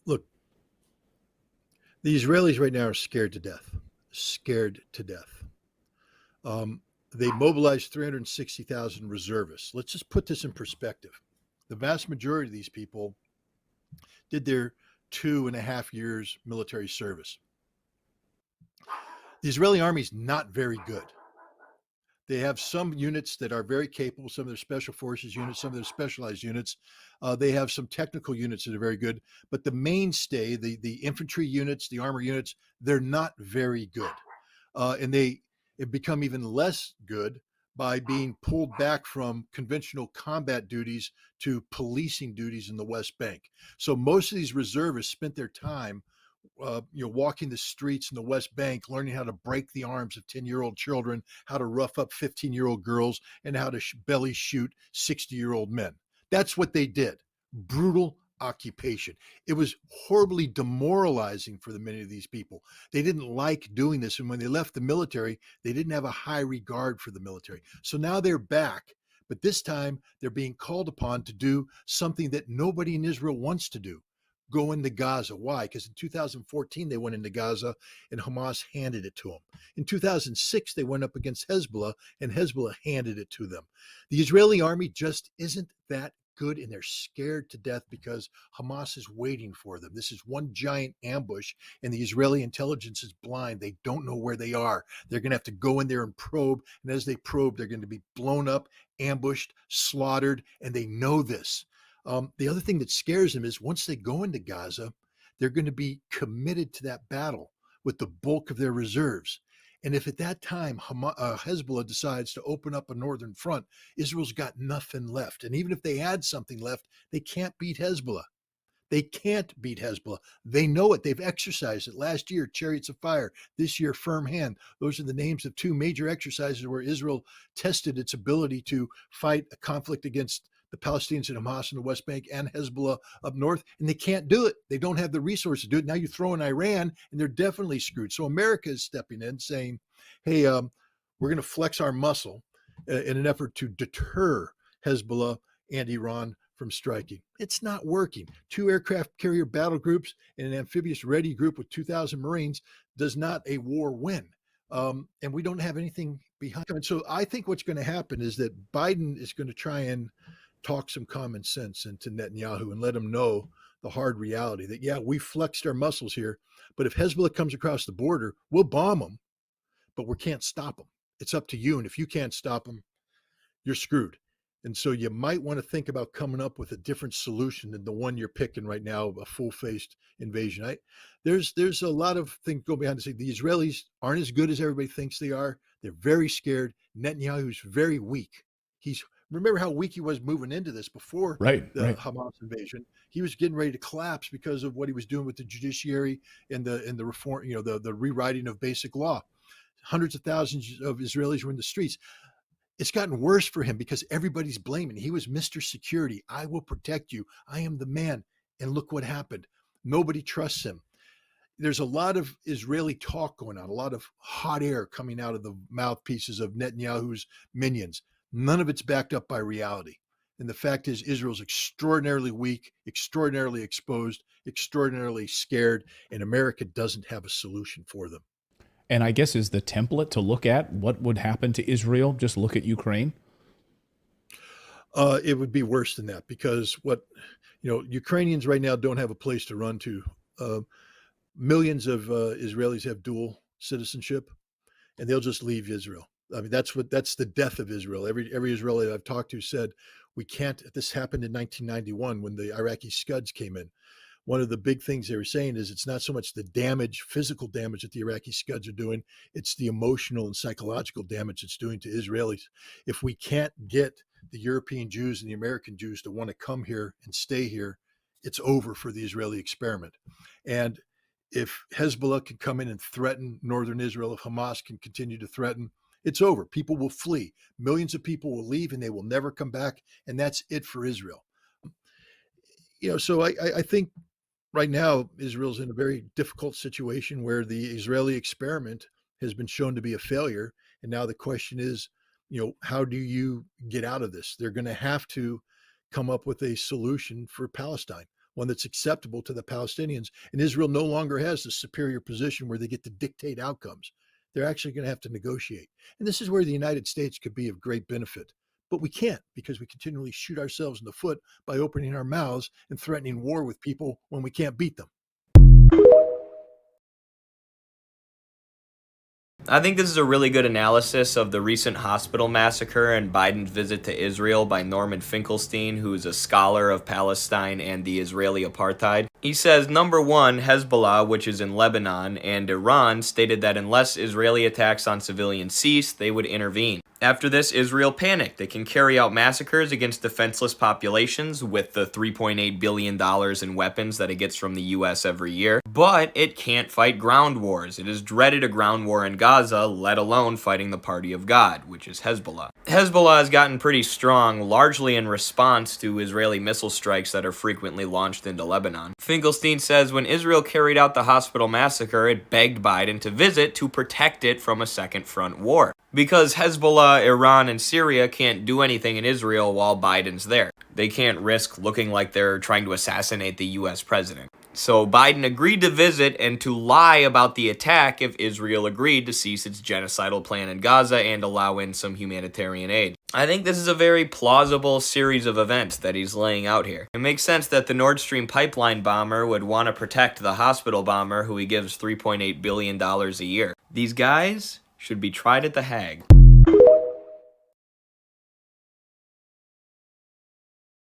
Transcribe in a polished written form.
Look, the Israelis right now are scared to death. Scared to death. Um, they mobilized 360,000 reservists. Let's just put this in perspective. The vast majority of these people did their 2.5 years military service. The Israeli army is not very good. They have some units that are very capable, some of their special forces units, some of their specialized units. They have some technical units that are very good, but the mainstay, the infantry units, the armor units, they're not very good. And they have become even less good by being pulled back from conventional combat duties to policing duties in the West Bank. So most of these reservists spent their time walking the streets in the West Bank, learning how to break the arms of 10-year-old children, how to rough up 15-year-old girls, and how to belly shoot 60-year-old men. That's what they did. Brutal occupation. It was horribly demoralizing for the many of these people. They didn't like doing this. And when they left the military, they didn't have a high regard for the military. So now they're back. But this time they're being called upon to do something that nobody in Israel wants to do, go into Gaza. Why? Because in 2014, they went into Gaza and Hamas handed it to them. In 2006, they went up against Hezbollah and Hezbollah handed it to them. The Israeli army just isn't that good, and they're scared to death because Hamas is waiting for them. This is one giant ambush, and the Israeli intelligence is blind. They don't know where they are. They're going to have to go in there and probe, and as they probe, they're going to be blown up, ambushed, slaughtered, and they know this. The other thing that scares them is once they go into Gaza, they're going to be committed to that battle with the bulk of their reserves. And if at that time Hezbollah decides to open up a northern front, Israel's got nothing left. And even if they had something left, they can't beat Hezbollah. They can't beat Hezbollah. They know it. They've exercised it. Last year, Chariots of Fire. This year, Firm Hand. Those are the names of two major exercises where Israel tested its ability to fight a conflict against the Palestinians and Hamas in the West Bank and Hezbollah up north, and they can't do it. They don't have the resources to do it. Now you throw in Iran, and they're definitely screwed. So America is stepping in saying, hey, we're going to flex our muscle in an effort to deter Hezbollah and Iran from striking. It's not working. 2 aircraft carrier battle groups and an amphibious ready group with 2,000 Marines does not a war win. And we don't have anything behind. And so I think what's going to happen is that Biden is going to try and talk some common sense into Netanyahu and let him know the hard reality that, yeah, we flexed our muscles here, but if Hezbollah comes across the border, we'll bomb them, but we can't stop them. It's up to you. And if you can't stop them, you're screwed. And so you might want to think about coming up with a different solution than the one you're picking right now, a full-faced invasion. There's a lot of things go behind the scenes. The Israelis aren't as good as everybody thinks they are. They're very scared. Netanyahu's very weak. Remember how weak he was moving into this before the Hamas invasion. He was getting ready to collapse because of what he was doing with the judiciary and the reform, the rewriting of basic law. Hundreds of thousands of Israelis were in the streets. It's gotten worse for him because everybody's blaming. He was Mr. Security. I will protect you. I am the man. And look what happened. Nobody trusts him. There's a lot of Israeli talk going on, a lot of hot air coming out of the mouthpieces of Netanyahu's minions. None of it's backed up by reality. And the fact is, Israel's extraordinarily weak, extraordinarily exposed, extraordinarily scared, and America doesn't have a solution for them. And I guess is the template to look at what would happen to Israel, just look at Ukraine? It would be worse than that because Ukrainians right now don't have a place to run to. Millions of Israelis have dual citizenship, and they'll just leave Israel. I mean, that's the death of Israel. Every Israeli I've talked to said, we can't. This happened in 1991 when the Iraqi Scuds came in. One of the big things they were saying is it's not so much the damage, physical damage that the Iraqi Scuds are doing, it's the emotional and psychological damage it's doing to Israelis. If we can't get the European Jews and the American Jews to want to come here and stay here, it's over for the Israeli experiment. And if Hezbollah can come in and threaten northern Israel, if Hamas can continue to threaten, it's over. People will flee. Millions of people will leave and they will never come back. And that's it for Israel. So I think right now, Israel's in a very difficult situation where the Israeli experiment has been shown to be a failure. And now the question is, how do you get out of this? They're going to have to come up with a solution for Palestine. one that's acceptable to the Palestinians. And Israel no longer has the superior position where they get to dictate outcomes. They're actually going to have to negotiate. And this is where the United States could be of great benefit. But we can't, because we continually shoot ourselves in the foot by opening our mouths and threatening war with people when we can't beat them. I think this is a really good analysis of the recent hospital massacre and Biden's visit to Israel by Norman Finkelstein, who is a scholar of Palestine and the Israeli apartheid. He says, number one, Hezbollah, which is in Lebanon, and Iran stated that unless Israeli attacks on civilians cease, they would intervene. After this, Israel panicked. They can carry out massacres against defenseless populations with the $3.8 billion in weapons that it gets from the U.S. every year, but it can't fight ground wars. It has dreaded a ground war in Gaza, let alone fighting the party of God, which is Hezbollah. Hezbollah has gotten pretty strong, largely in response to Israeli missile strikes that are frequently launched into Lebanon. Finkelstein says when Israel carried out the hospital massacre, it begged Biden to visit to protect it from a second front war. Because Hezbollah, Iran, and Syria can't do anything in Israel while Biden's there. They can't risk looking like they're trying to assassinate the U.S. president. So Biden agreed to visit and to lie about the attack if Israel agreed to cease its genocidal plan in Gaza and allow in some humanitarian aid. I think this is a very plausible series of events that he's laying out here. It makes sense that the Nord Stream pipeline bomber would want to protect the hospital bomber who he gives $3.8 billion a year. These guys should be tried at The Hague.